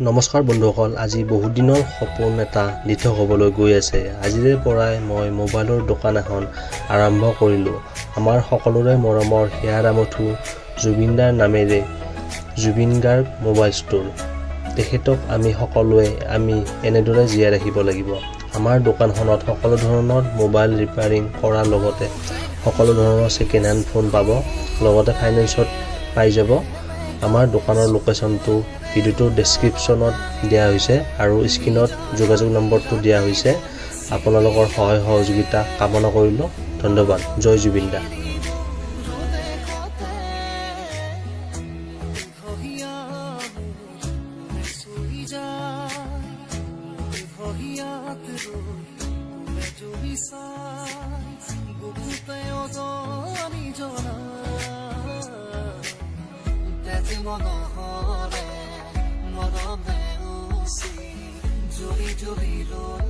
নমস্কাৰ বন্ধুসকল, আজি বহুত দিনৰ সপোন এটা দিঠক হ'বলৈ গৈ আছে। আজিৰে পৰাই মই মোবাইলৰ দোকান এখন আৰম্ভ কৰিলোঁ। আমাৰ সকলোৰে মৰমৰ হিয়াৰ আমঠু জুবিন দাৰ নামেৰে জুবিন গাৰ্গ মোবাইল ষ্ট'ৰ। তেখেতক আমি সকলোৱে এনেদৰে জীয়াই ৰাখিব লাগিব। আমাৰ দোকানখনত সকলো ধৰণৰ মোবাইল ৰিপেয়াৰিং কৰাৰ লগতে সকলো ধৰণৰ ছেকেণ্ড হেণ্ড ফোন পাব, লগতে ফাইনেন্সত পাই যাব। আমাৰ দোকানৰ লোকেশ্যনটো ভিডিঅ'টোৰ ডেছক্ৰিপশ্যনত দিয়া হৈছে আৰু স্ক্ৰীনত যোগাযোগ নম্বৰটো দিয়া হৈছে। আপোনালোকৰ সহায় সহযোগিতা কামনা কৰিলোঁ। ধন্যবাদ। জয় জুবিন দা। Jolly, jolly, roll,